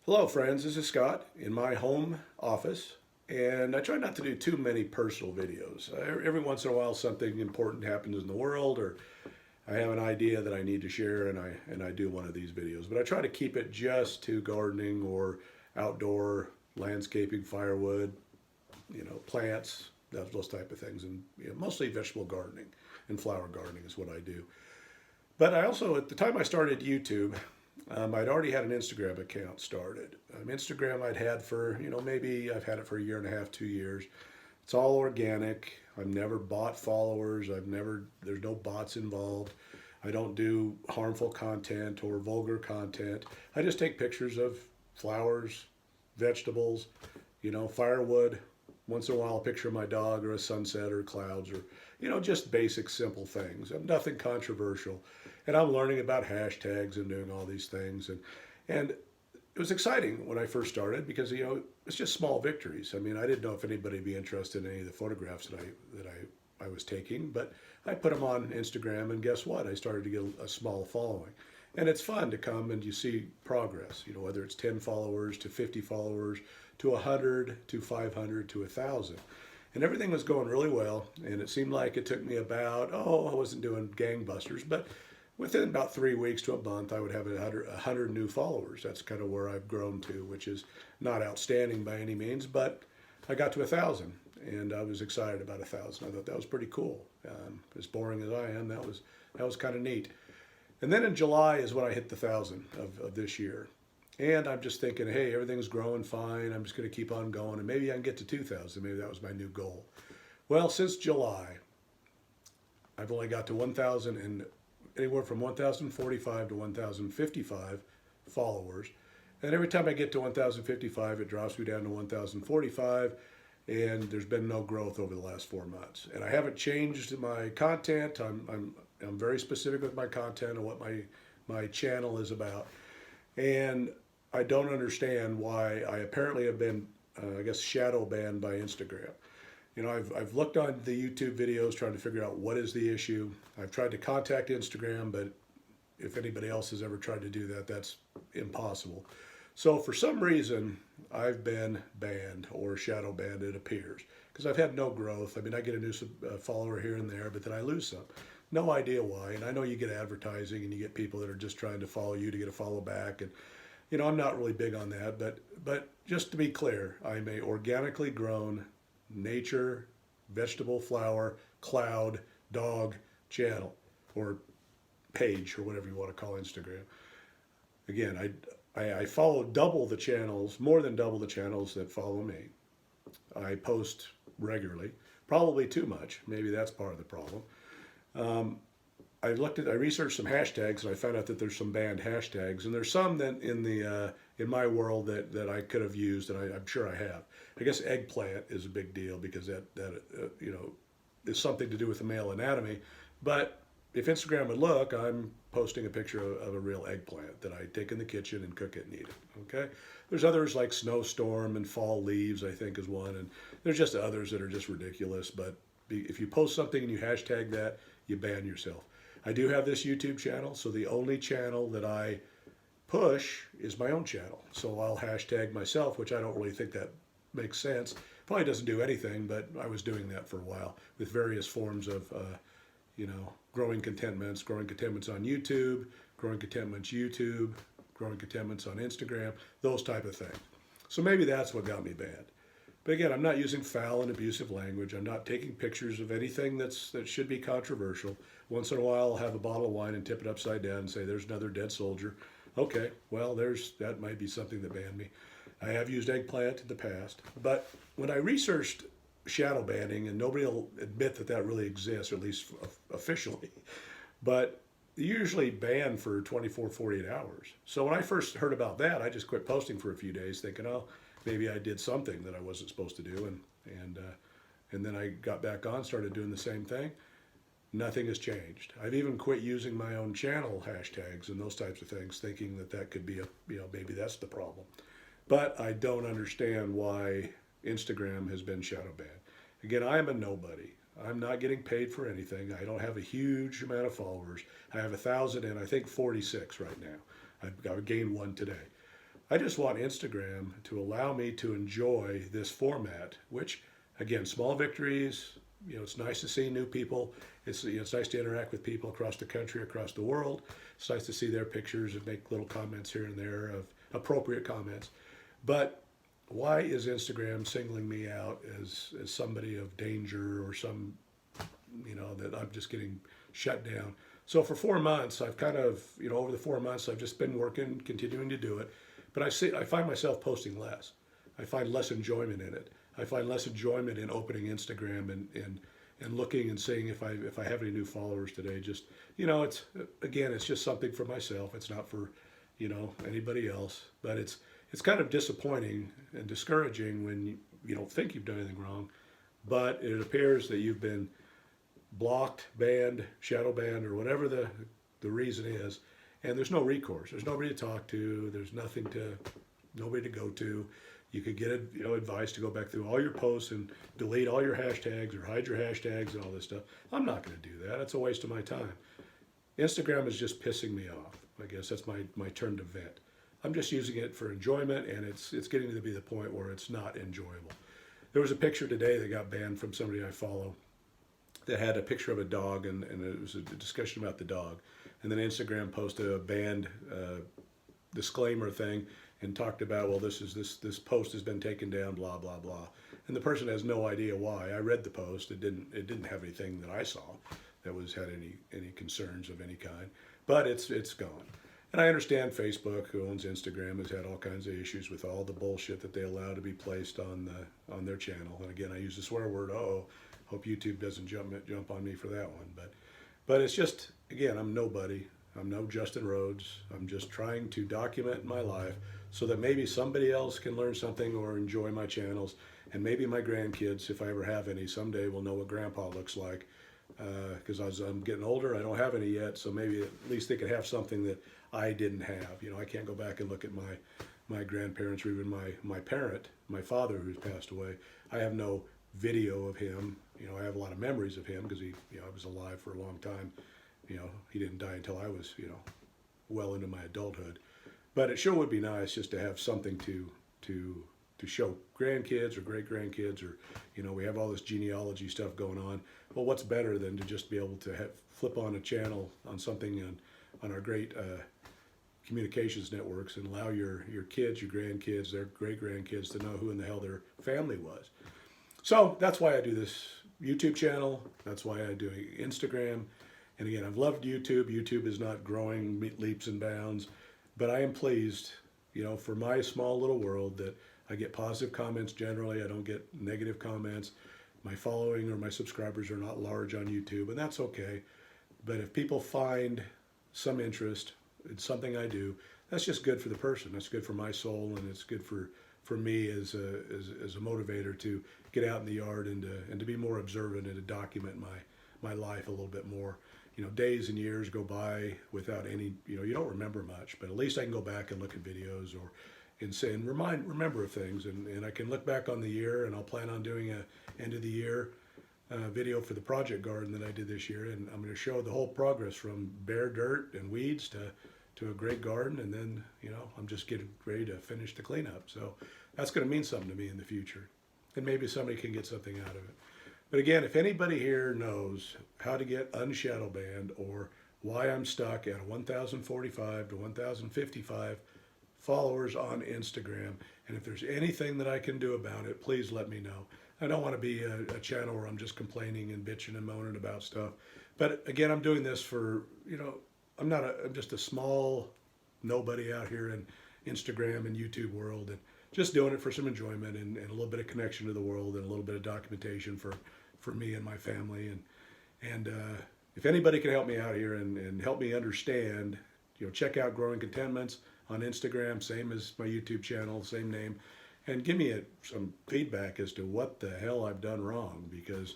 Hello, friends. This is Scott in my home office, and I try not to do too many personal videos. Every once in a while, something important happens in the world, or I have an idea that I need to share, and I do one of these videos. But I try to keep it just to gardening or outdoor landscaping, firewood, plants, those type of things, and mostly vegetable gardening and flower gardening is what I do. But I also, at the time I started YouTube, I'd already had an Instagram account started. Instagram I'd had for, maybe I've had it for a year and a half, 2 years. It's all organic. I've never bought followers. There's no bots involved. I don't do harmful content or vulgar content. I just take pictures of flowers, vegetables, firewood, once in a while a picture of my dog or a sunset or clouds or, just basic simple things. Nothing controversial. And I'm learning about hashtags and doing all these things. And it was exciting when I first started because, it's just small victories. I mean, I didn't know if anybody would be interested in any of the photographs that I was taking, but I put them on Instagram, and guess what? I started to get a small following. And it's fun to come and you see progress, whether it's 10 followers to 50 followers to 100 to 500 to 1,000. And everything was going really well. And it seemed like it took me about, I wasn't doing gangbusters, but within about 3 weeks to a month, I would have 100 new followers. That's kind of where I've grown to, which is not outstanding by any means, but I got to 1,000, and I was excited about 1,000. I thought that was pretty cool. As boring as I am, that was kind of neat. And then in July is when I hit the 1,000 of this year. And I'm just thinking, hey, everything's growing fine. I'm just going to keep on going, and maybe I can get to 2,000. Maybe that was my new goal. Well, since July, I've only got to 1,000 and anywhere from 1,045 to 1,055 followers. And every time I get to 1,055, it drops me down to 1,045, and there's been no growth over the last 4 months. And I haven't changed my content. I'm very specific with my content and what my channel is about. And I don't understand why I apparently have been, shadow banned by Instagram. I've looked on the YouTube videos trying to figure out what is the issue. I've tried to contact Instagram, but if anybody else has ever tried to do that, that's impossible. So for some reason, I've been banned or shadow banned, it appears, because I've had no growth. I mean, I get a new follower here and there, but then I lose some. No idea why. And I know you get advertising and you get people that are just trying to follow you to get a follow back. And, I'm not really big on that. But just to be clear, I'm a organically grown nature, vegetable, flower, cloud, dog channel or page or whatever you want to call Instagram. Again, I follow double the channels, more than double the channels that follow me. I post regularly, probably too much. Maybe that's part of the problem. I researched some hashtags and I found out that there's some banned hashtags, and there's some that in my world that I could have used, and I'm sure I have. I guess eggplant is a big deal because that is something to do with the male anatomy. But if Instagram would look, I'm posting a picture of a real eggplant that I take in the kitchen and cook it and eat it. Okay. There's others like snowstorm and fall leaves, I think, is one, and there's just others that are just ridiculous. But if you post something and you hashtag that, you ban yourself. I do have this YouTube channel, so the only channel that I push is my own channel. So I'll hashtag myself, which I don't really think that makes sense. Probably doesn't do anything, but I was doing that for a while with various forms of, growing contentments on YouTube, growing contentments on Instagram, those type of things. So maybe that's what got me banned. But again, I'm not using foul and abusive language. I'm not taking pictures of anything that should be controversial. Once in a while, I'll have a bottle of wine and tip it upside down and say, "There's another dead soldier." Okay, well, that might be something that banned me. I have used eggplant in the past, but when I researched shadow banning, and nobody will admit that really exists, or at least officially, but usually banned for 24, 48 hours. So when I first heard about that, I just quit posting for a few days, thinking, maybe I did something that I wasn't supposed to do, and then I got back on, started doing the same thing. Nothing has changed. I've even quit using my own channel hashtags and those types of things, thinking that could be maybe that's the problem. But I don't understand why Instagram has been shadow banned. Again, I am a nobody. I'm not getting paid for anything. I don't have a huge amount of followers. I have 1,000 and I think 46 right now. I've gained one today. I just want Instagram to allow me to enjoy this format, which, again, small victories. It's nice to see new people. It's nice to interact with people across the country, across the world. It's nice to see their pictures and make little comments here and there of appropriate comments. But why is Instagram singling me out as somebody of danger or that I'm just getting shut down? So for 4 months, I've kind of, over the 4 months, I've just been working, continuing to do it. But I find myself posting less. I find less enjoyment in it. I find less enjoyment in opening Instagram and looking and seeing if I have any new followers today. Just, it's just something for myself. It's not for, anybody else. But it's kind of disappointing and discouraging when you don't think you've done anything wrong, but it appears that you've been blocked, banned, shadow banned, or whatever the reason is, and there's no recourse. There's nobody to talk to. There's nobody to go to. You could get advice to go back through all your posts and delete all your hashtags or hide your hashtags and all this stuff. I'm not going to do that. It's a waste of my time. Instagram is just pissing me off. I guess that's my turn to vent. I'm just using it for enjoyment, and it's getting to be the point where it's not enjoyable. There was a picture today that got banned from somebody I follow that had a picture of a dog, and it was a discussion about the dog. And then Instagram posted a banned disclaimer thing and talked about, well, this post has been taken down, blah blah blah. And the person has no idea why. I read the post. It didn't have anything that I saw that had any concerns of any kind. But it's gone. And I understand Facebook, who owns Instagram, has had all kinds of issues with all the bullshit that they allow to be placed on their channel. And again, I use the swear word. Hope YouTube doesn't jump on me for that one. But it's just, again, I'm nobody. I'm no Justin Rhodes. I'm just trying to document my life so that maybe somebody else can learn something or enjoy my channels. And maybe my grandkids, if I ever have any, someday will know what Grandpa looks like. Because as I'm getting older, I don't have any yet. So maybe at least they could have something that I didn't have. I can't go back and look at my grandparents or even my parent, my father who's passed away. I have no video of him. I have a lot of memories of him because he was alive for a long time. He didn't die until I was, well into my adulthood. But it sure would be nice just to have something to show grandkids or great grandkids, or we have all this genealogy stuff going on. Well, what's better than to just be able to flip on a channel on something on our great communications networks and allow your kids, your grandkids, their great grandkids to know who in the hell their family was. So that's why I do this YouTube channel. That's why I do Instagram. And again, I've loved YouTube. YouTube is not growing leaps and bounds, but I am pleased, for my small little world, that I get positive comments generally. I don't get negative comments. My following or my subscribers are not large on YouTube, and that's okay. But if people find some interest in something I do, that's just good for the person. That's good for my soul, and it's good for me as a motivator to get out in the yard and to be more observant and to document my life a little bit more. Days and years go by without any, you don't remember much, but at least I can go back and look at videos and remember of things, and I can look back on the year, and I'll plan on doing a end of the year video for the project garden that I did this year, and I'm going to show the whole progress from bare dirt and weeds to a great garden, and then I'm just getting ready to finish the cleanup. So that's going to mean something to me in the future, and maybe somebody can get something out of it. But again, if anybody here knows how to get unshadow banned or why I'm stuck at 1,045 to 1,055 followers on Instagram, and if there's anything that I can do about it, please let me know. I don't want to be a channel where I'm just complaining and bitching and moaning about stuff. But again, I'm doing this for, I'm just a small nobody out here in Instagram and YouTube world, and just doing it for some enjoyment and a little bit of connection to the world and a little bit of documentation for me and my family. And if anybody can help me out here and help me understand, check out Growing Contentments on Instagram, same as my YouTube channel, same name, and give me some feedback as to what the hell I've done wrong, because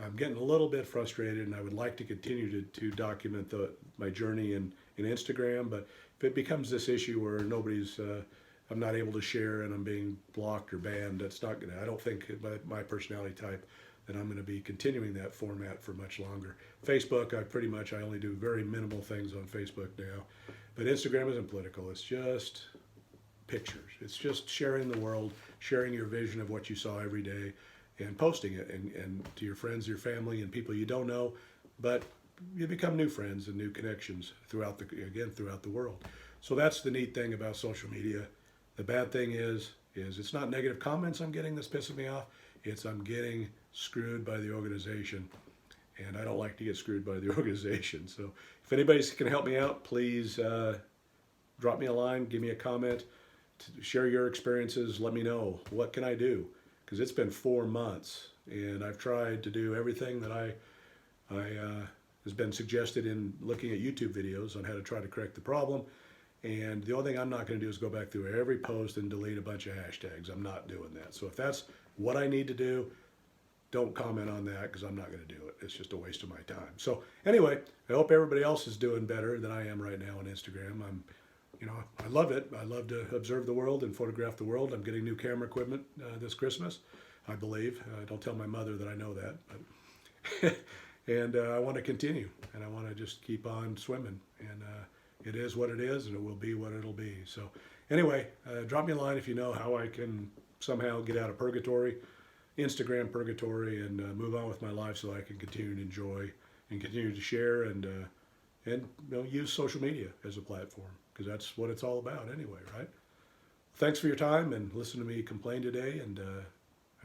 I'm getting a little bit frustrated, and I would like to continue to document my journey in Instagram. But if it becomes this issue where I'm not able to share and I'm being blocked or banned, that's not gonna. I don't think my personality type that I'm going to be continuing that format for much longer. Facebook, I only do very minimal things on Facebook now, but Instagram isn't political. It's just pictures. It's just sharing the world, sharing your vision of what you saw every day, and posting it and to your friends, your family, and people you don't know, but you become new friends and new connections throughout the world. So that's the neat thing about social media. The bad thing is it's not negative comments I'm getting that's pissing me off. It's I'm getting screwed by the organization, and I don't like to get screwed by the organization. So if anybody can help me out, please drop me a line, give me a comment, share your experiences. Let me know, what can I do? Because it's been 4 months, and I've tried to do everything that I has been suggested in looking at YouTube videos on how to try to correct the problem. And the only thing I'm not going to do is go back through every post and delete a bunch of hashtags. I'm not doing that. So if that's what I need to do, don't comment on that, because I'm not going to do it. It's just a waste of my time. So anyway, I hope everybody else is doing better than I am right now on Instagram. I love it. I love to observe the world and photograph the world. I'm getting new camera equipment this Christmas, I believe. Don't tell my mother that I know that. But and I want to continue, and I want to just keep on swimming. And it is what it is, and it will be what it'll be. So anyway, drop me a line if you know how I can somehow get out of purgatory, Instagram purgatory, and move on with my life so I can continue to enjoy and continue to share and use social media as a platform, because that's what it's all about anyway, right? Thanks for your time, and listen to me complain today, and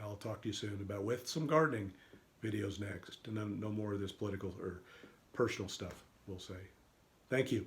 I'll talk to you soon with some gardening videos next, and then no more of this political or personal stuff, we'll say. Thank you.